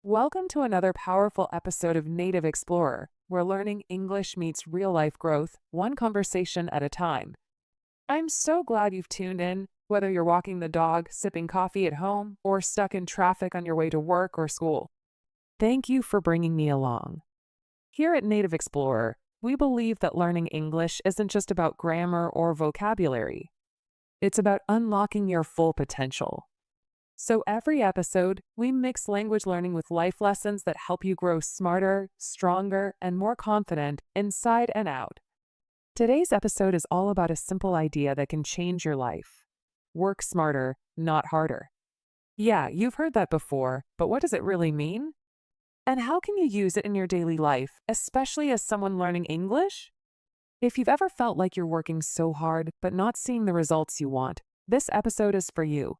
Welcome to another powerful episode of Native Explorer, where learning English meets real life growth, one conversation at a time. I'm so glad you've tuned in, whether you're walking the dog, sipping coffee at home, or stuck in traffic on your way to work or school. Thank you for bringing me along. Here at Native Explorer, we believe that learning English isn't just about grammar or vocabulary. It's about unlocking your full potential. So every episode, we mix language learning with life lessons that help you grow smarter, stronger, and more confident inside and out. Today's episode is all about a simple idea that can change your life. Work smarter, not harder. Yeah, you've heard that before, but what does it really mean? And how can you use it in your daily life, especially as someone learning English? If you've ever felt like you're working so hard but not seeing the results you want, this episode is for you.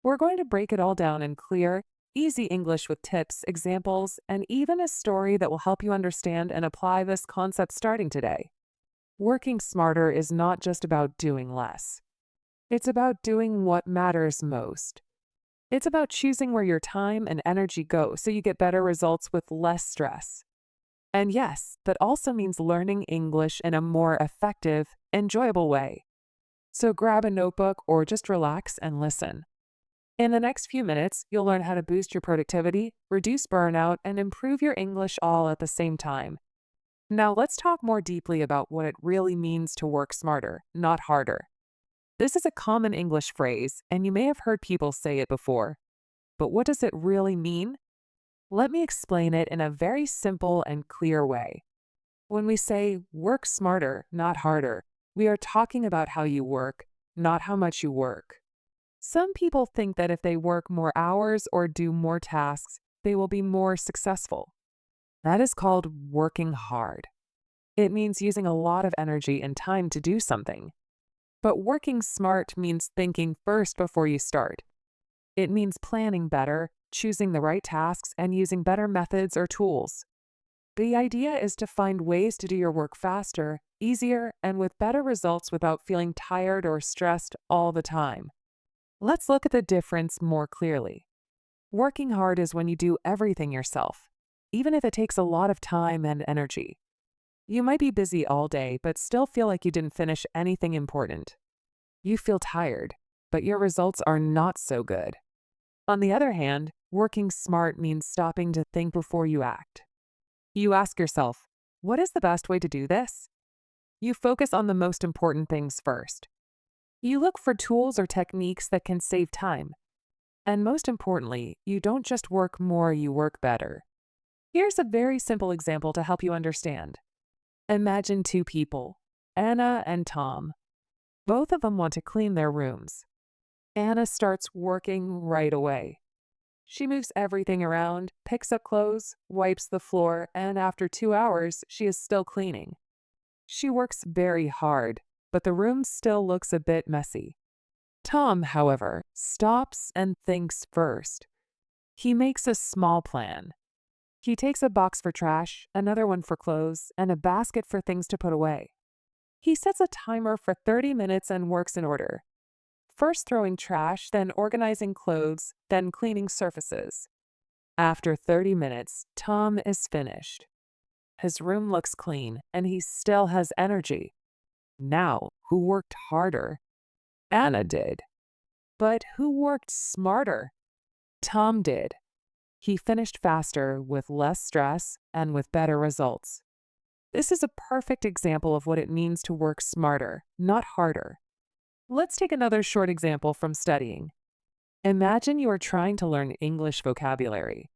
We're going to break it all down in clear, easy English with tips, examples, and even a story that will help you understand and apply this concept starting today. Working smarter is not just about doing less. It's about doing what matters most. It's about choosing where your time and energy go so you get better results with less stress. And yes, that also means learning English in a more effective, enjoyable way. So grab a notebook or just relax and listen. In the next few minutes, you'll learn how to boost your productivity, reduce burnout, and improve your English all at the same time. Now, let's talk more deeply about what it really means to work smarter, not harder. This is a common English phrase, and you may have heard people say it before. But what does it really mean? Let me explain it in a very simple and clear way. When we say work smarter, not harder, we are talking about how you work, not how much you work. Some people think that if they work more hours or do more tasks, they will be more successful. That is called working hard. It means using a lot of energy and time to do something. But working smart means thinking first before you start. It means planning better, choosing the right tasks, and using better methods or tools. The idea is to find ways to do your work faster, easier, and with better results without feeling tired or stressed all the time. Let's look at the difference more clearly. Working hard is when you do everything yourself, even if it takes a lot of time and energy. You might be busy all day, but still feel like you didn't finish anything important. You feel tired, but your results are not so good. On the other hand, working smart means stopping to think before you act. You ask yourself, what is the best way to do this? You focus on the most important things first. You look for tools or techniques that can save time. And most importantly, you don't just work more, you work better. Here's a very simple example to help you understand. Imagine two people, Anna and Tom. Both of them want to clean their rooms. Anna starts working right away. She moves everything around, picks up clothes, wipes the floor, and after 2 hours, she is still cleaning. She works very hard, but the room still looks a bit messy. Tom, however, stops and thinks first. He makes a small plan. He takes a box for trash, another one for clothes, and a basket for things to put away. He sets a timer for 30 minutes and works in order. First throwing trash, then organizing clothes, then cleaning surfaces. After 30 minutes, Tom is finished. His room looks clean, and he still has energy. Now, who worked harder? Anna did. But who worked smarter? Tom did. He finished faster, with less stress, and with better results. This is a perfect example of what it means to work smarter, not harder. Let's take another short example from studying. Imagine you are trying to learn English vocabulary.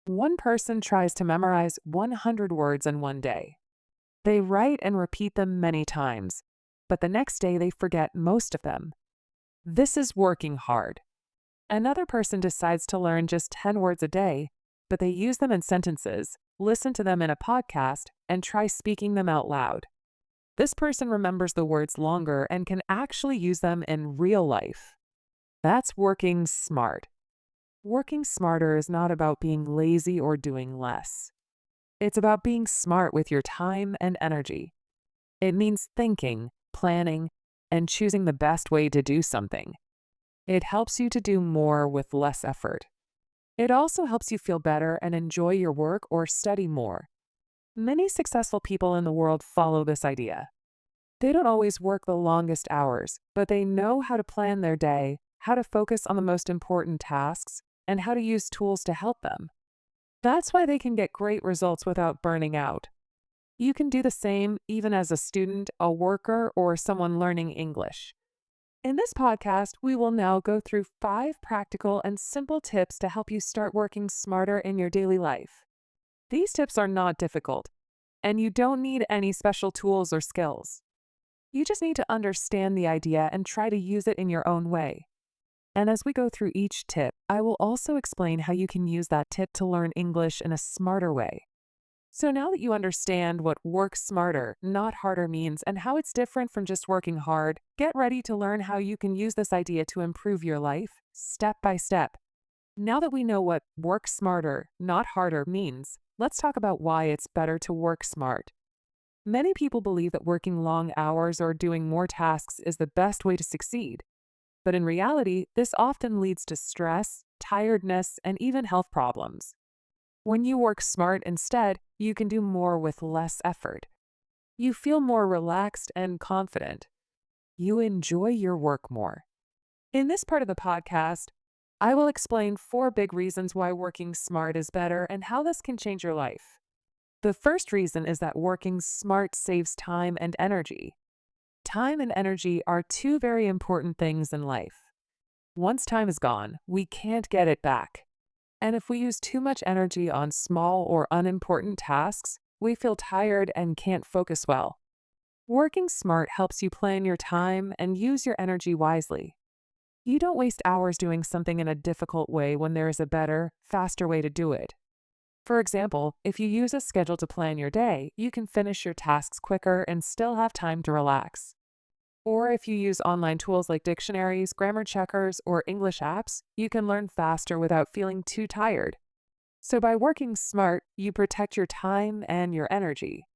One person tries to memorize 100 words in one day. They write and repeat them many times, but the next day they forget most of them. This is working hard. Another person decides to learn just 10 words a day, but they use them in sentences, listen to them in a podcast, and try speaking them out loud. This person remembers the words longer and can actually use them in real life. That's working smart. Working smarter is not about being lazy or doing less. It's about being smart with your time and energy. It means thinking, planning, and choosing the best way to do something. It helps you to do more with less effort. It also helps you feel better and enjoy your work or study more. Many successful people in the world follow this idea. They don't always work the longest hours, but they know how to plan their day, how to focus on the most important tasks, and how to use tools to help them. That's why they can get great results without burning out. You can do the same even as a student, a worker, or someone learning English. In this podcast, we will now go through 5 practical and simple tips to help you start working smarter in your daily life. These tips are not difficult, and you don't need any special tools or skills. You just need to understand the idea and try to use it in your own way. And as we go through each tip, I will also explain how you can use that tip to learn English in a smarter way. So now that you understand what work smarter, not harder means and how it's different from just working hard, get ready to learn how you can use this idea to improve your life, step by step. Now that we know what work smarter, not harder means, let's talk about why it's better to work smart. Many people believe that working long hours or doing more tasks is the best way to succeed. But in reality, this often leads to stress, tiredness, and even health problems. When you work smart instead, you can do more with less effort. You feel more relaxed and confident. You enjoy your work more. In this part of the podcast, I will explain 4 big reasons why working smart is better and how this can change your life. The first reason is that working smart saves time and energy. Time and energy are 2 very important things in life. Once time is gone, we can't get it back. And if we use too much energy on small or unimportant tasks, we feel tired and can't focus well. Working smart helps you plan your time and use your energy wisely. You don't waste hours doing something in a difficult way when there is a better, faster way to do it. For example, if you use a schedule to plan your day, you can finish your tasks quicker and still have time to relax. Or if you use online tools like dictionaries, grammar checkers, or English apps, you can learn faster without feeling too tired. So by working smart, you protect your time and your energy.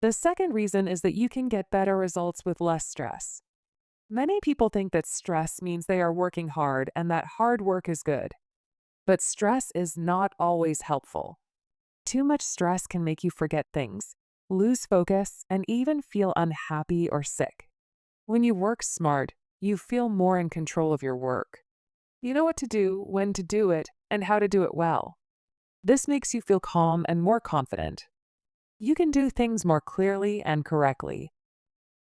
The second reason is that you can get better results with less stress. Many people think that stress means they are working hard and that hard work is good. But stress is not always helpful. Too much stress can make you forget things, lose focus, and even feel unhappy or sick. When you work smart, you feel more in control of your work. You know what to do, when to do it, and how to do it well. This makes you feel calm and more confident. You can do things more clearly and correctly.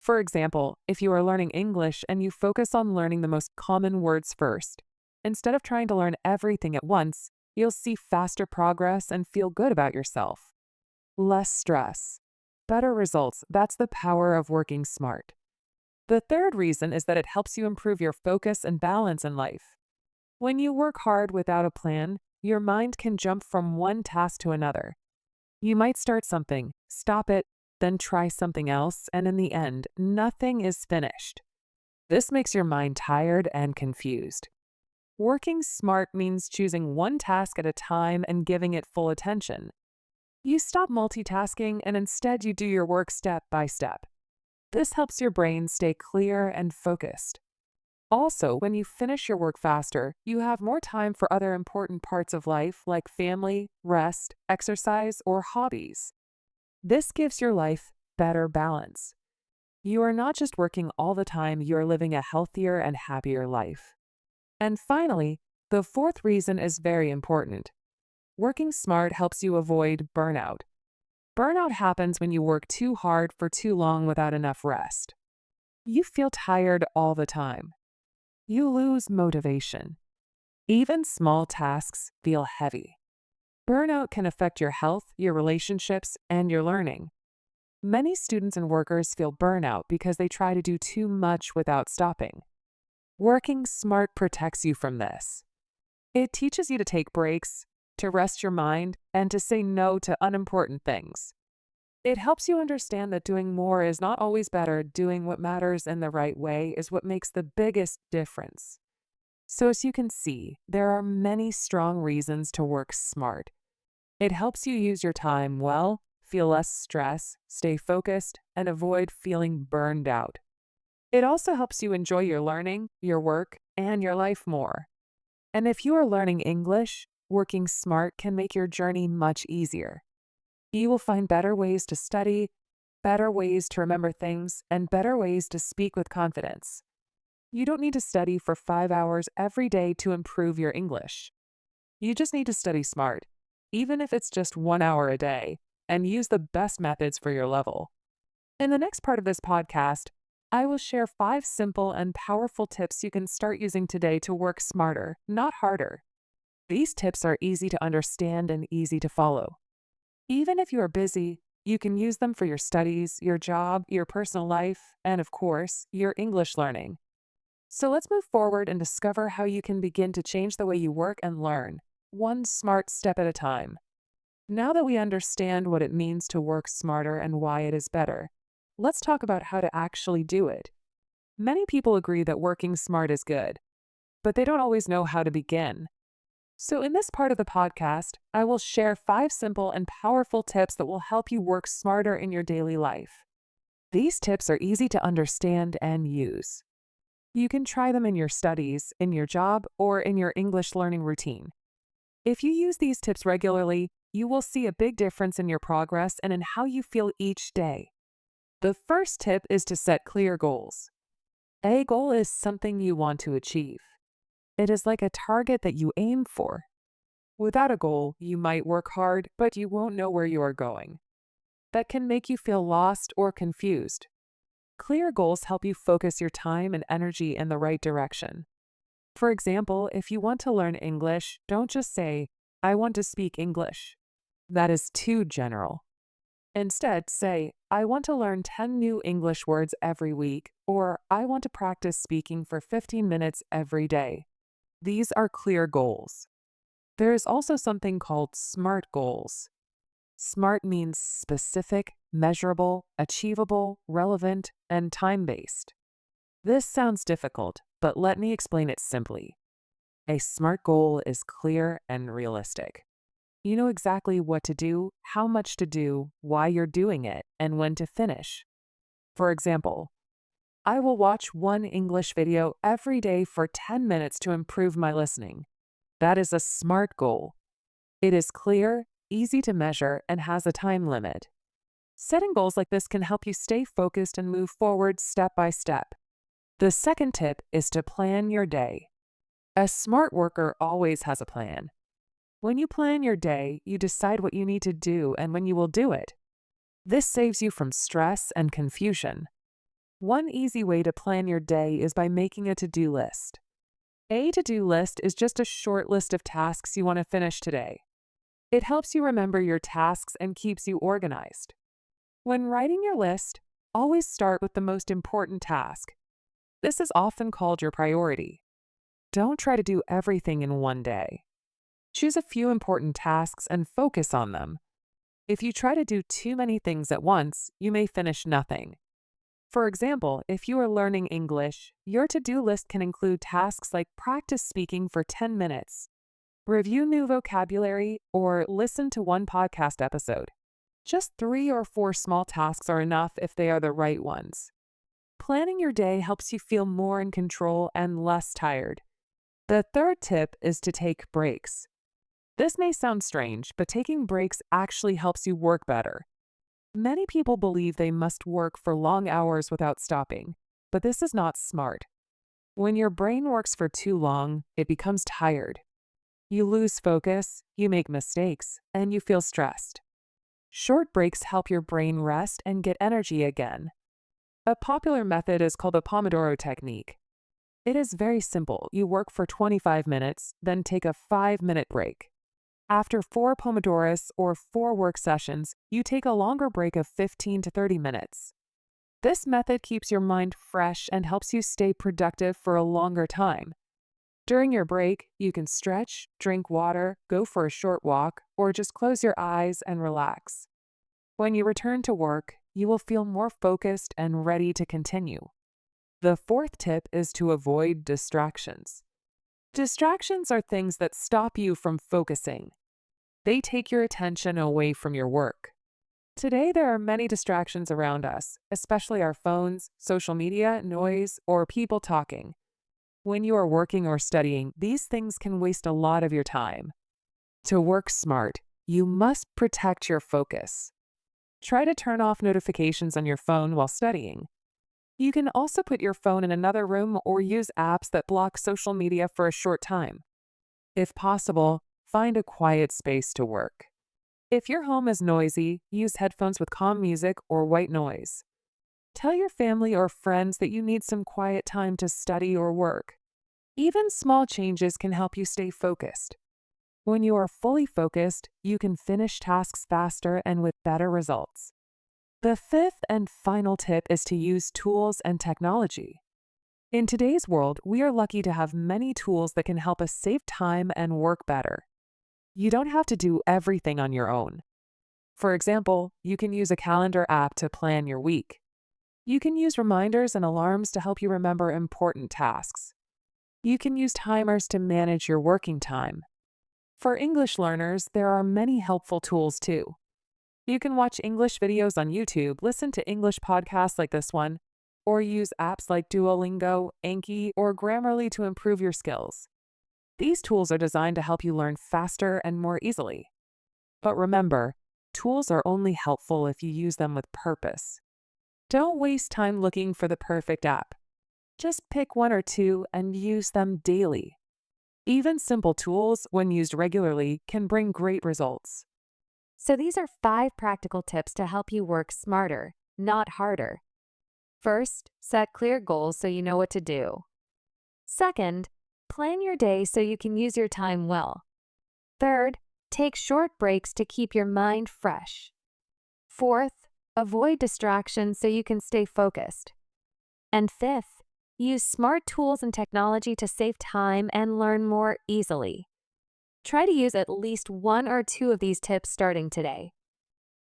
For example, if you are learning English and you focus on learning the most common words first, instead of trying to learn everything at once, you'll see faster progress and feel good about yourself. Less stress. Better results. That's the power of working smart. The third reason is that it helps you improve your focus and balance in life. When you work hard without a plan, your mind can jump from one task to another. You might start something, stop it, then try something else, and in the end, nothing is finished. This makes your mind tired and confused. Working smart means choosing one task at a time and giving it full attention. You stop multitasking and instead you do your work step by step. This helps your brain stay clear and focused. Also, when you finish your work faster, you have more time for other important parts of life like family, rest, exercise, or hobbies. This gives your life better balance. You are not just working all the time, you are living a healthier and happier life. And finally, the fourth reason is very important. Working smart helps you avoid burnout. Burnout happens when you work too hard for too long without enough rest. You feel tired all the time. You lose motivation. Even small tasks feel heavy. Burnout can affect your health, your relationships, and your learning. Many students and workers feel burnout because they try to do too much without stopping. Working smart protects you from this. It teaches you to take breaks, to rest your mind, and to say no to unimportant things. It helps you understand that doing more is not always better. Doing what matters in the right way is what makes the biggest difference. So as you can see, there are many strong reasons to work smart. It helps you use your time well, feel less stress, stay focused, and avoid feeling burned out. It also helps you enjoy your learning, your work, and your life more. And if you are learning English, working smart can make your journey much easier. You will find better ways to study, better ways to remember things, and better ways to speak with confidence. You don't need to study for 5 hours every day to improve your English. You just need to study smart, even if it's just 1 hour a day, and use the best methods for your level. In the next part of this podcast, I will share 5 simple and powerful tips you can start using today to work smarter, not harder. These tips are easy to understand and easy to follow. Even if you are busy, you can use them for your studies, your job, your personal life, and of course, your English learning. So let's move forward and discover how you can begin to change the way you work and learn, one smart step at a time. Now that we understand what it means to work smarter and why it is better, let's talk about how to actually do it. Many people agree that working smart is good, but they don't always know how to begin. So in this part of the podcast, I will share 5 simple and powerful tips that will help you work smarter in your daily life. These tips are easy to understand and use. You can try them in your studies, in your job, or in your English learning routine. If you use these tips regularly, you will see a big difference in your progress and in how you feel each day. The first tip is to set clear goals. A goal is something you want to achieve. It is like a target that you aim for. Without a goal, you might work hard, but you won't know where you are going. That can make you feel lost or confused. Clear goals help you focus your time and energy in the right direction. For example, if you want to learn English, don't just say, "I want to speak English." That is too general. Instead, say, "I want to learn 10 new English words every week," or "I want to practice speaking for 15 minutes every day." These are clear goals. There is also something called SMART goals. SMART means specific, measurable, achievable, relevant, and time-based. This sounds difficult, but let me explain it simply. A SMART goal is clear and realistic. You know exactly what to do, how much to do, why you're doing it, and when to finish. For example, I will watch one English video every day for 10 minutes to improve my listening. That is a SMART goal. It is clear, easy to measure, and has a time limit. Setting goals like this can help you stay focused and move forward step by step. The second tip is to plan your day. A smart worker always has a plan. When you plan your day, you decide what you need to do and when you will do it. This saves you from stress and confusion. One easy way to plan your day is by making a to-do list. A to-do list is just a short list of tasks you want to finish today. It helps you remember your tasks and keeps you organized. When writing your list, always start with the most important task. This is often called your priority. Don't try to do everything in one day. Choose a few important tasks and focus on them. If you try to do too many things at once, you may finish nothing. For example, if you are learning English, your to-do list can include tasks like practice speaking for 10 minutes, review new vocabulary, or listen to one podcast episode. Just 3 or 4 small tasks are enough if they are the right ones. Planning your day helps you feel more in control and less tired. The third tip is to take breaks. This may sound strange, but taking breaks actually helps you work better. Many people believe they must work for long hours without stopping, but this is not smart. When your brain works for too long, it becomes tired. You lose focus, you make mistakes, and you feel stressed. Short breaks help your brain rest and get energy again. A popular method is called the Pomodoro technique. It is very simple. You work for 25 minutes, then take a 5-minute break. After 4 Pomodoros or 4 work sessions, you take a longer break of 15 to 30 minutes. This method keeps your mind fresh and helps you stay productive for a longer time. During your break, you can stretch, drink water, go for a short walk, or just close your eyes and relax. When you return to work, you will feel more focused and ready to continue. The fourth tip is to avoid distractions. Distractions are things that stop you from focusing. They take your attention away from your work. Today, there are many distractions around us, especially our phones, social media, noise, or people talking. When you are working or studying, these things can waste a lot of your time. To work smart, you must protect your focus. Try to turn off notifications on your phone while studying. You can also put your phone in another room or use apps that block social media for a short time. If possible, find a quiet space to work. If your home is noisy, use headphones with calm music or white noise. Tell your family or friends that you need some quiet time to study or work. Even small changes can help you stay focused. When you are fully focused, you can finish tasks faster and with better results. The fifth and final tip is to use tools and technology. In today's world, we are lucky to have many tools that can help us save time and work better. You don't have to do everything on your own. For example, you can use a calendar app to plan your week. You can use reminders and alarms to help you remember important tasks. You can use timers to manage your working time. For English learners, there are many helpful tools too. You can watch English videos on YouTube, listen to English podcasts like this one, or use apps like Duolingo, Anki, or Grammarly to improve your skills. These tools are designed to help you learn faster and more easily. But remember, tools are only helpful if you use them with purpose. Don't waste time looking for the perfect app. Just pick one or two and use them daily. Even simple tools, when used regularly, can bring great results. So these are 5 practical tips to help you work smarter, not harder. First, set clear goals so you know what to do. Second, plan your day so you can use your time well. Third, take short breaks to keep your mind fresh. Fourth, avoid distractions so you can stay focused. And fifth, use smart tools and technology to save time and learn more easily. Try to use at least 1 or 2 of these tips starting today.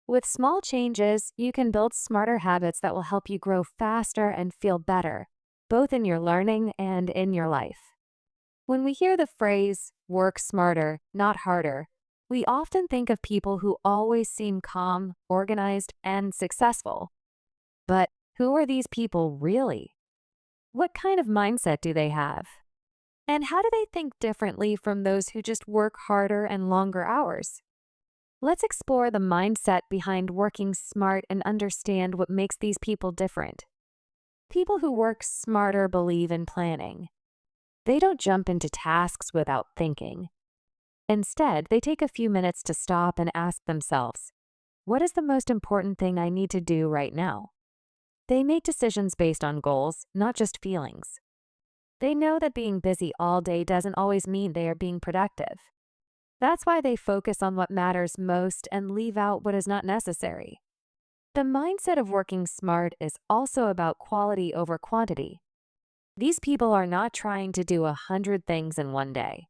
With small changes, you can build smarter habits that will help you grow faster and feel better, both in your learning and in your life. When we hear the phrase, work smarter, not harder, we often think of people who always seem calm, organized, and successful. But who are these people really? What kind of mindset do they have? And how do they think differently from those who just work harder and longer hours? Let's explore the mindset behind working smart and understand what makes these people different. People who work smarter believe in planning. They don't jump into tasks without thinking. Instead, they take a few minutes to stop and ask themselves, what is the most important thing I need to do right now? They make decisions based on goals, not just feelings. They know that being busy all day doesn't always mean they are being productive. That's why they focus on what matters most and leave out what is not necessary. The mindset of working smart is also about quality over quantity. These people are not trying to do 100 things in one day.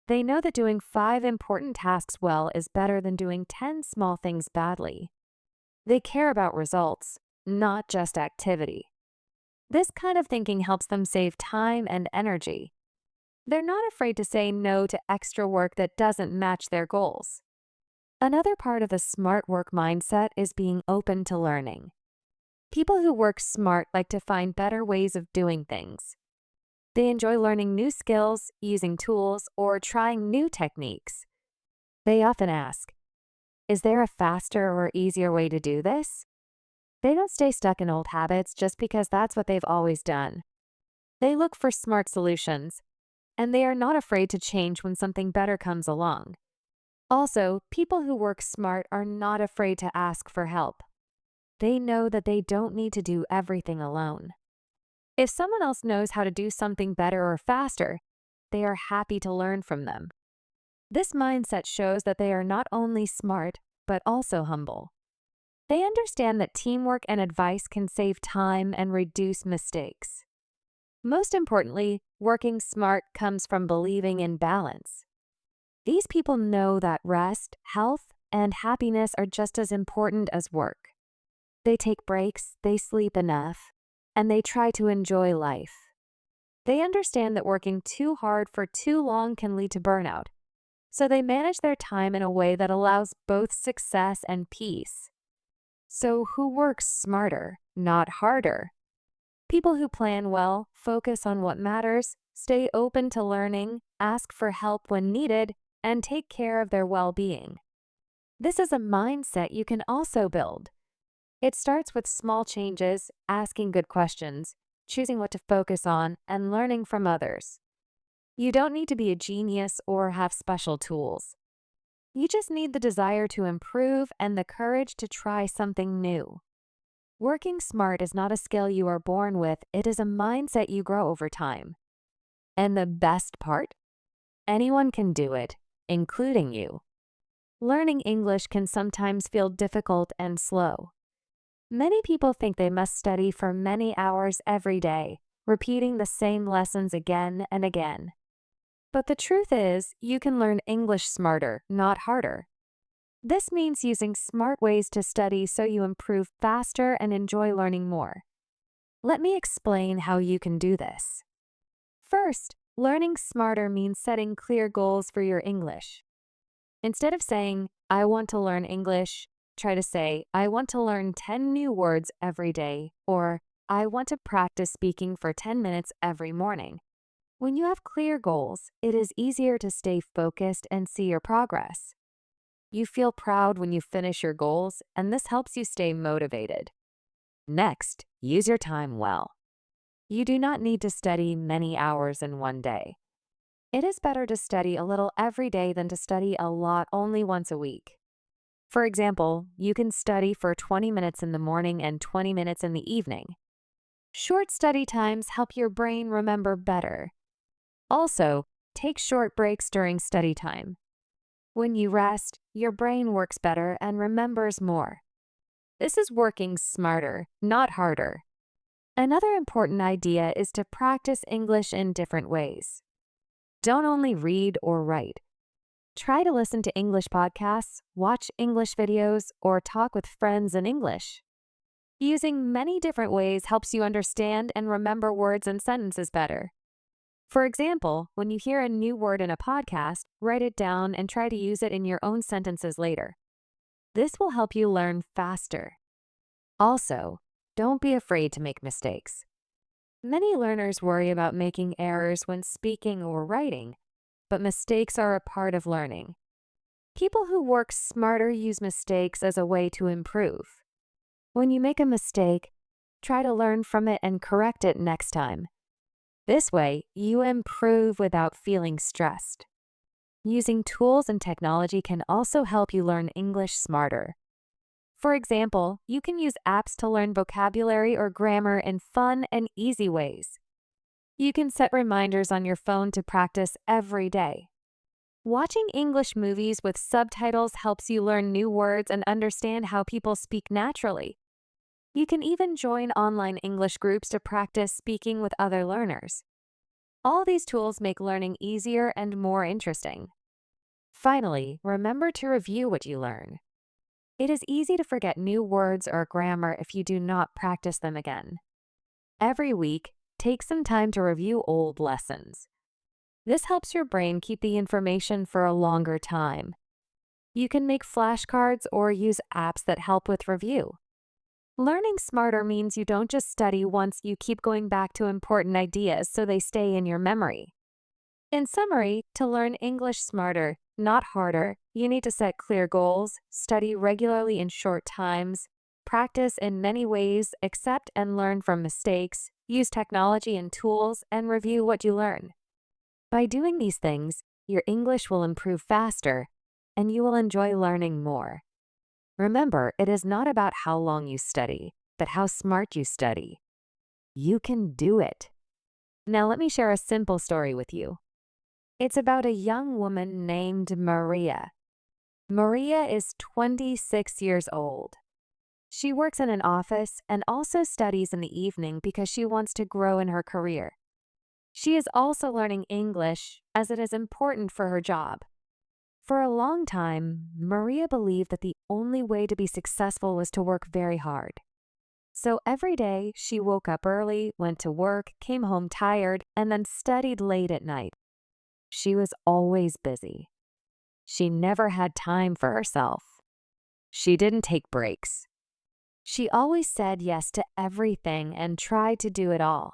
They know that doing 5 important tasks well is better than doing 10 small things badly. They care about results, not just activity. This kind of thinking helps them save time and energy. They're not afraid to say no to extra work that doesn't match their goals. Another part of the smart work mindset is being open to learning. People who work smart like to find better ways of doing things. They enjoy learning new skills, using tools, or trying new techniques. They often ask, is there a faster or easier way to do this? They don't stay stuck in old habits just because that's what they've always done. They look for smart solutions, and they are not afraid to change when something better comes along. Also, people who work smart are not afraid to ask for help. They know that they don't need to do everything alone. If someone else knows how to do something better or faster, they are happy to learn from them. This mindset shows that they are not only smart, but also humble. They understand that teamwork and advice can save time and reduce mistakes. Most importantly, working smart comes from believing in balance. These people know that rest, health, and happiness are just as important as work. They take breaks, they sleep enough, and they try to enjoy life. They understand that working too hard for too long can lead to burnout, so they manage their time in a way that allows both success and peace. So who works smarter, not harder? People who plan well, focus on what matters, stay open to learning, ask for help when needed, and take care of their well-being. This is a mindset you can also build. It starts with small changes, asking good questions, choosing what to focus on, and learning from others. You don't need to be a genius or have special tools. You just need the desire to improve and the courage to try something new. Working smart is not a skill you are born with, it is a mindset you grow over time. And the best part? Anyone can do it, including you. Learning English can sometimes feel difficult and slow. Many people think they must study for many hours every day, repeating the same lessons again and again. But the truth is, you can learn English smarter, not harder. This means using smart ways to study so you improve faster and enjoy learning more. Let me explain how you can do this. First, learning smarter means setting clear goals for your English. Instead of saying, "I want to learn English," try to say, "I want to learn 10 new words every day," or "I want to practice speaking for 10 minutes every morning." When you have clear goals, it is easier to stay focused and see your progress. You feel proud when you finish your goals, and this helps you stay motivated. Next, use your time well. You do not need to study many hours in one day. It is better to study a little every day than to study a lot only once a week. For example, you can study for 20 minutes in the morning and 20 minutes in the evening. Short study times help your brain remember better. Also, take short breaks during study time. When you rest, your brain works better and remembers more. This is working smarter, not harder. Another important idea is to practice English in different ways. Don't only read or write. Try to listen to English podcasts, watch English videos, or talk with friends in English. Using many different ways helps you understand and remember words and sentences better. For example, when you hear a new word in a podcast, write it down and try to use it in your own sentences later. This will help you learn faster. Also, don't be afraid to make mistakes. Many learners worry about making errors when speaking or writing, but mistakes are a part of learning. People who work smarter use mistakes as a way to improve. When you make a mistake, try to learn from it and correct it next time. This way, you improve without feeling stressed. Using tools and technology can also help you learn English smarter. For example, you can use apps to learn vocabulary or grammar in fun and easy ways. You can set reminders on your phone to practice every day. Watching English movies with subtitles helps you learn new words and understand how people speak naturally. You can even join online English groups to practice speaking with other learners. All these tools make learning easier and more interesting. Finally, remember to review what you learn. It is easy to forget new words or grammar if you do not practice them again. Every week, take some time to review old lessons. This helps your brain keep the information for a longer time. You can make flashcards or use apps that help with review. Learning smarter means you don't just study once, you keep going back to important ideas so they stay in your memory. In summary, to learn English smarter, not harder, you need to set clear goals, study regularly in short times, practice in many ways, accept and learn from mistakes, use technology and tools, and review what you learn. By doing these things, your English will improve faster, and you will enjoy learning more. Remember, it is not about how long you study, but how smart you study. You can do it. Now let me share a simple story with you. It's about a young woman named Maria. Maria is 26 years old. She works in an office and also studies in the evening because she wants to grow in her career. She is also learning English as it is important for her job. For a long time, Maria believed that the only way to be successful was to work very hard. So every day, she woke up early, went to work, came home tired, and then studied late at night. She was always busy. She never had time for herself. She didn't take breaks. She always said yes to everything and tried to do it all.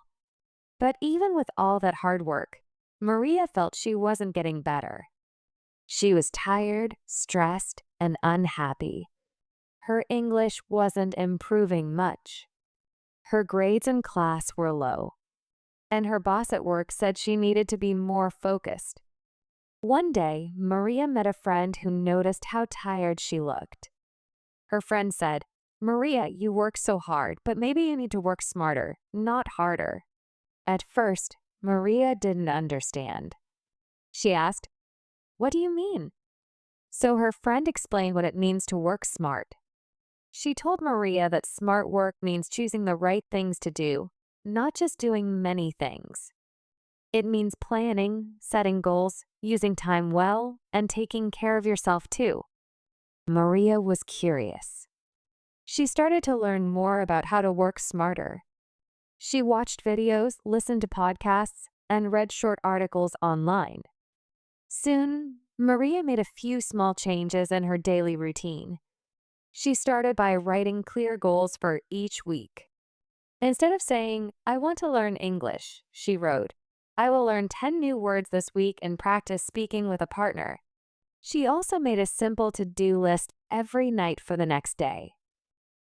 But even with all that hard work, Maria felt she wasn't getting better. She was tired, stressed, and unhappy. Her English wasn't improving much. Her grades in class were low, and her boss at work said she needed to be more focused. One day, Maria met a friend who noticed how tired she looked. Her friend said, "Maria, you work so hard, but maybe you need to work smarter, not harder." At first, Maria didn't understand. She asked, "What do you mean?" So her friend explained what it means to work smart. She told Maria that smart work means choosing the right things to do, not just doing many things. It means planning, setting goals, using time well, and taking care of yourself too. Maria was curious. She started to learn more about how to work smarter. She watched videos, listened to podcasts, and read short articles online. Soon, Maria made a few small changes in her daily routine. She started by writing clear goals for each week. Instead of saying, "I want to learn English," she wrote, "I will learn 10 new words this week and practice speaking with a partner." She also made a simple to-do list every night for the next day.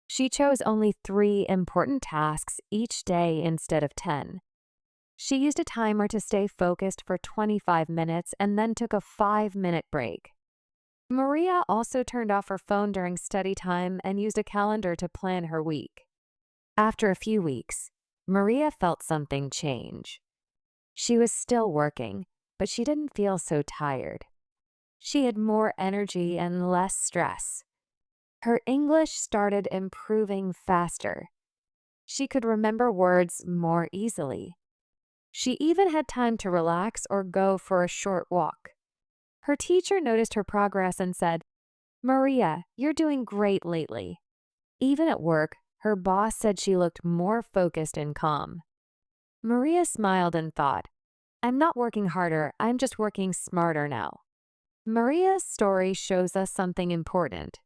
She chose only 3 important tasks each day instead of 10. She used a timer to stay focused for 25 minutes and then took a 5-minute break. Maria also turned off her phone during study time and used a calendar to plan her week. After a few weeks, Maria felt something change. She was still working, but she didn't feel so tired. She had more energy and less stress. Her English started improving faster. She could remember words more easily. She even had time to relax or go for a short walk. Her teacher noticed her progress and said, "Maria, you're doing great lately." Even at work, her boss said she looked more focused and calm. Maria smiled and thought, "I'm not working harder, I'm just working smarter now." Maria's story shows us something important.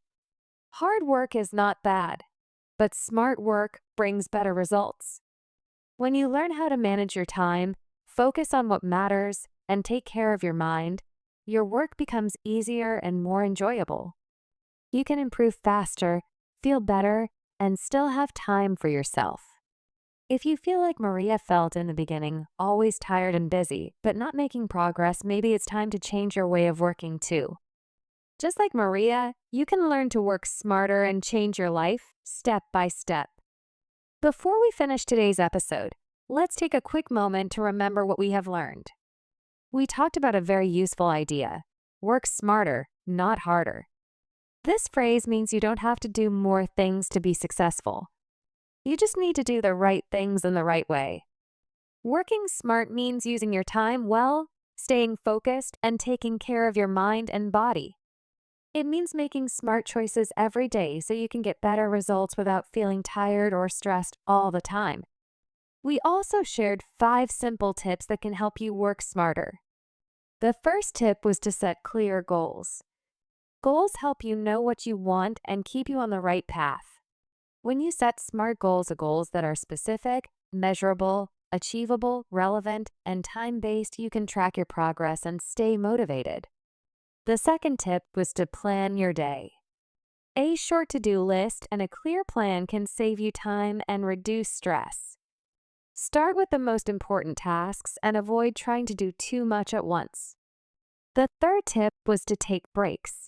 Hard work is not bad, but smart work brings better results. When you learn how to manage your time, focus on what matters, and take care of your mind, your work becomes easier and more enjoyable. You can improve faster, feel better, and still have time for yourself. If you feel like Maria felt in the beginning, always tired and busy, but not making progress, maybe it's time to change your way of working too. Just like Maria, you can learn to work smarter and change your life step by step. Before we finish today's episode, let's take a quick moment to remember what we have learned. We talked about a very useful idea: work smarter, not harder. This phrase means you don't have to do more things to be successful. You just need to do the right things in the right way. Working smart means using your time well, staying focused, and taking care of your mind and body. It means making smart choices every day so you can get better results without feeling tired or stressed all the time. We also shared 5 simple tips that can help you work smarter. The first tip was to set clear goals. Goals help you know what you want and keep you on the right path. When you set SMART goals that are specific, measurable, achievable, relevant, and time-based, you can track your progress and stay motivated. The second tip was to plan your day. A short to-do list and a clear plan can save you time and reduce stress. Start with the most important tasks and avoid trying to do too much at once. The third tip was to take breaks.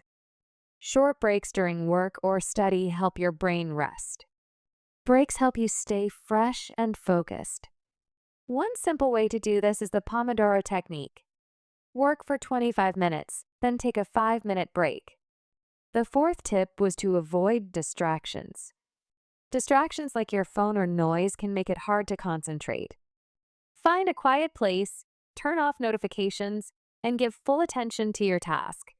Short breaks during work or study help your brain rest. Breaks help you stay fresh and focused. One simple way to do this is the Pomodoro technique. Work for 25 minutes, then take a 5-minute break. The fourth tip was to avoid distractions. Distractions like your phone or noise can make it hard to concentrate. Find a quiet place, turn off notifications, and give full attention to your task.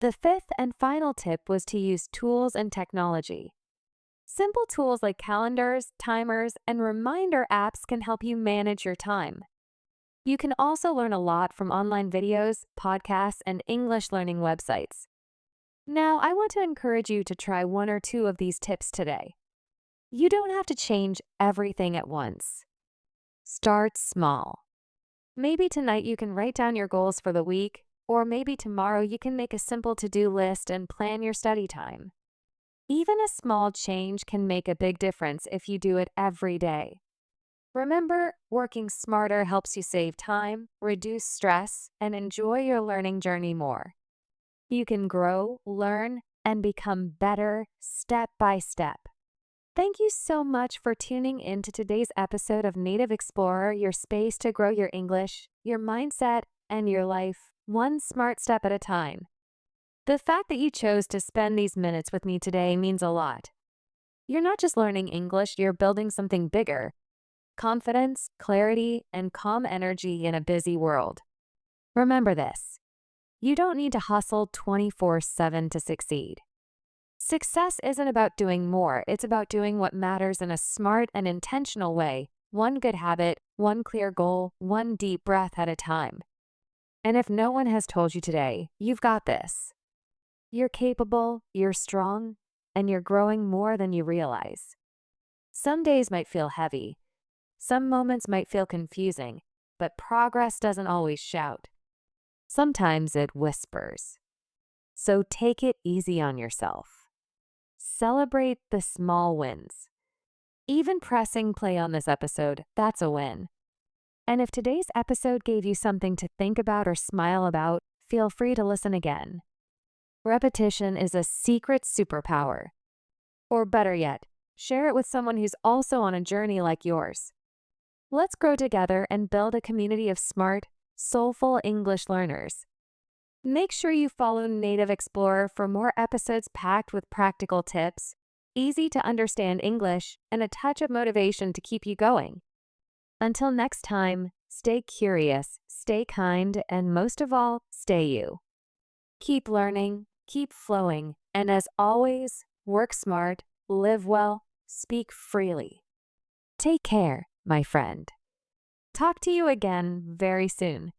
The fifth and final tip was to use tools and technology. Simple tools like calendars, timers, and reminder apps can help you manage your time. You can also learn a lot from online videos, podcasts, and English learning websites. Now, I want to encourage you to try 1 or 2 of these tips today. You don't have to change everything at once. Start small. Maybe tonight you can write down your goals for the week, Or maybe tomorrow you can make a simple to-do list and plan your study time. Even a small change can make a big difference if you do it every day. Remember, working smarter helps you save time, reduce stress, and enjoy your learning journey more. You can grow, learn, and become better step by step. Thank you so much for tuning in to today's episode of Native Explorer, your space to grow your English, your mindset, and your life, one smart step at a time. The fact that you chose to spend these minutes with me today means a lot. You're not just learning English, you're building something bigger: confidence, clarity, and calm energy in a busy world. Remember this: you don't need to hustle 24/7 to succeed. Success isn't about doing more, it's about doing what matters in a smart and intentional way, one good habit, one clear goal, one deep breath at a time. And if no one has told you today, you've got this. You're capable, you're strong, and you're growing more than you realize. Some days might feel heavy, some moments might feel confusing, but progress doesn't always shout. Sometimes it whispers. So take it easy on yourself. Celebrate the small wins. Even pressing play on this episode, that's a win. And if today's episode gave you something to think about or smile about, feel free to listen again. Repetition is a secret superpower. Or better yet, share it with someone who's also on a journey like yours. Let's grow together and build a community of smart, soulful English learners. Make sure you follow Native Explorer for more episodes packed with practical tips, easy to understand English, and a touch of motivation to keep you going. Until next time, stay curious, stay kind, and most of all, stay you. Keep learning, keep flowing, and as always, work smart, live well, speak freely. Take care, my friend. Talk to you again very soon.